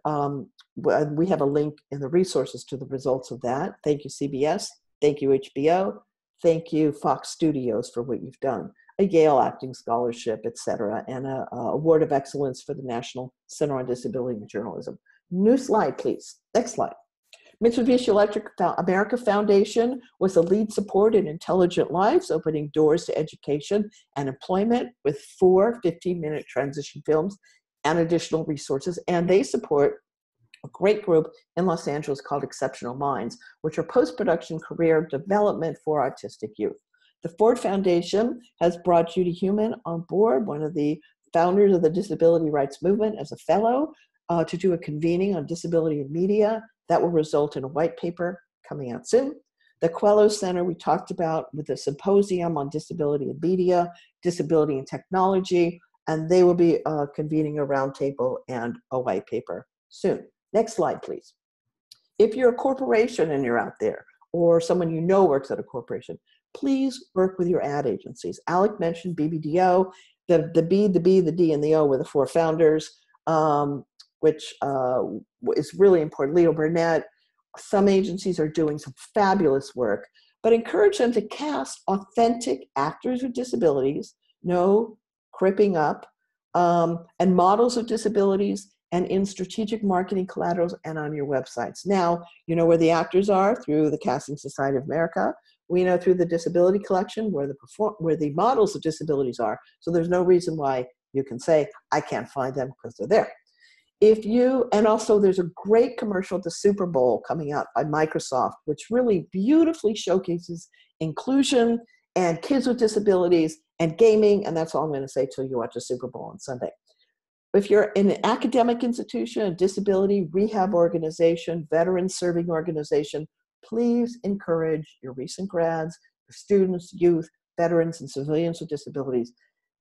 we have a link in the resources to the results of that. Thank you, CBS. Thank you, HBO. Thank you, Fox Studios, for what you've done. A Yale Acting Scholarship, et cetera, and an Award of Excellence for the National Center on Disability and Journalism. New slide, please. Next slide. Mitsubishi Electric America Foundation was the lead support in Intelligent Lives, opening doors to education and employment with 4 15-minute transition films and additional resources. And they support a great group in Los Angeles called Exceptional Minds, which are post-production career development for autistic youth. The Ford Foundation has brought Judy Heumann on board, one of the founders of the disability rights movement, as a fellow to do a convening on disability in media that will result in a white paper coming out soon. The Koala Center we talked about with a symposium on disability in media, disability in technology, and they will be convening a roundtable and a white paper soon. Next slide, please. If you're a corporation and you're out there, or someone you know works at a corporation, please work with your ad agencies. Alec mentioned BBDO. The B, the B, the D, and the O were the 4 founders, which is really important. Leo Burnett. Some agencies are doing some fabulous work, but encourage them to cast authentic actors with disabilities, no cripping up, and models of disabilities, and in strategic marketing collaterals and on your websites. Now, you know where the actors are through the Casting Society of America. We know through the Disability Collection where the models of disabilities are. So there's no reason why you can say, I can't find them because they're there. And also there's a great commercial, the Super Bowl, coming out by Microsoft, which really beautifully showcases inclusion and kids with disabilities and gaming. And that's all I'm going to say till you watch the Super Bowl on Sunday. If you're in an academic institution, a disability rehab organization, veteran serving organization, please encourage your recent grads, your students, youth, veterans, and civilians with disabilities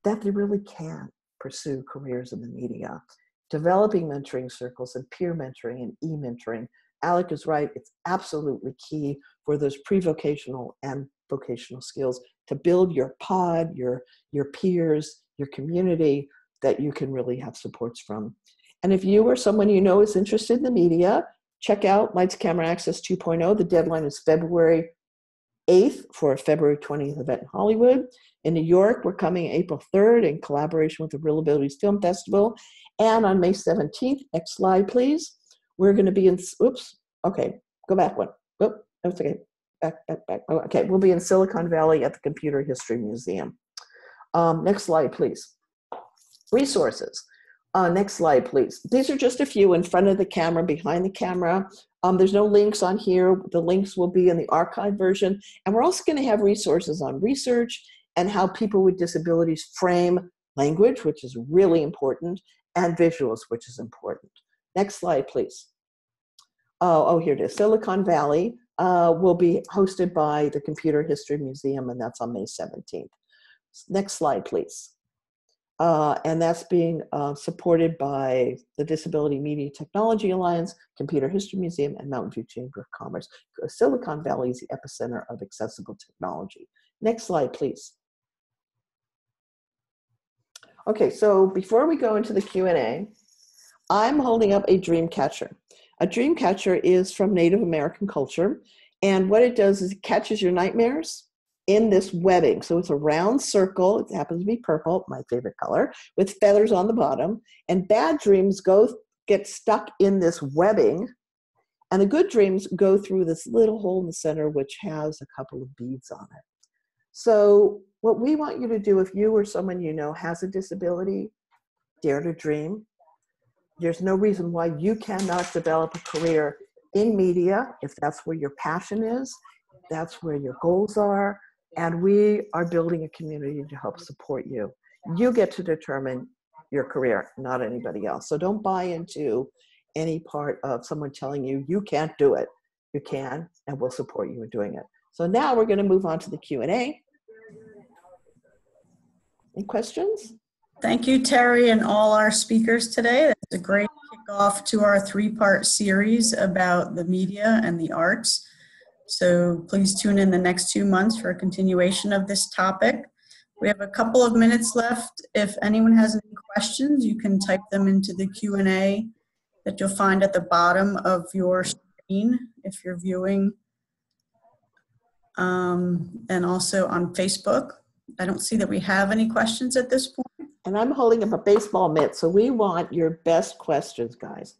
that they really can pursue careers in the media. Developing mentoring circles and peer mentoring and e-mentoring. Alec is right, it's absolutely key for those pre-vocational and vocational skills to build your pod, your peers, your community, that you can really have supports from. And if you or someone you know is interested in the media, check out Lights Camera Access 2.0. The deadline is February 8th for a February 20th event in Hollywood. In New York, we're coming April 3rd in collaboration with the Real Abilities Film Festival. And on May 17th, next slide, please. We're going to be in, oops, okay, go back one. Oh, that's okay, back. Oh, okay, we'll be in Silicon Valley at the Computer History Museum. Next slide, please. Resources. Next slide, please. These are just a few in front of the camera, behind the camera. There's no links on here. The links will be in the archive version. And we're also going to have resources on research and how people with disabilities frame language, which is really important, and visuals, which is important. Next slide, please. Oh, here it is. Silicon Valley will be hosted by the Computer History Museum, and that's on May 17th. Next slide, please. And that's being supported by the Disability Media Technology Alliance, Computer History Museum, and Mountain View Chamber of Commerce. Silicon Valley is the epicenter of accessible technology. Next slide, please. Okay, so before we go into the Q&A, I'm holding up a dream catcher. A dream catcher is from Native American culture, and what it does is it catches your nightmares in this webbing. So it's a round circle, it happens to be purple, my favorite color, with feathers on the bottom, and bad dreams get stuck in this webbing, and the good dreams go through this little hole in the center which has a couple of beads on it. So what we want you to do, if you or someone you know has a disability, dare to dream. There's no reason why you cannot develop a career in media if that's where your passion is, that's where your goals are, and we are building a community to help support you. You get to determine your career, not anybody else. So don't buy into any part of someone telling you you can't do it. You can, and we'll support you in doing it. So now we're going to move on to the Q&A. Any questions? Thank you, Terry, and all our speakers today. That's a great kickoff to our 3-part series about the media and the arts. So please tune in the next 2 months for a continuation of this topic. We have a couple of minutes left. If anyone has any questions, you can type them into the Q&A that you'll find at the bottom of your screen if you're viewing, and also on Facebook. I don't see that we have any questions at this point. And I'm holding up a baseball mitt, so we want your best questions, guys.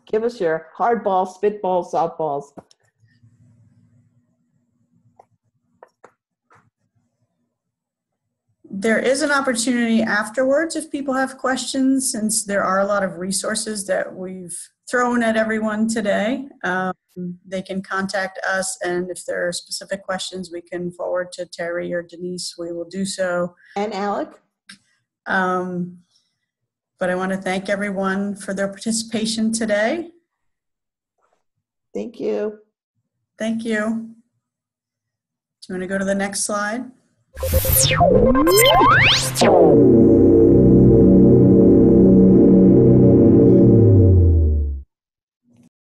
Give us your hardball, spitballs, softballs. There is an opportunity afterwards if people have questions, since there are a lot of resources that we've thrown at everyone today. They can contact us, and if there are specific questions we can forward to Terry or Denise, we will do so. And Alec? But I want to thank everyone for their participation today. Thank you. Thank you. Do you want to go to the next slide?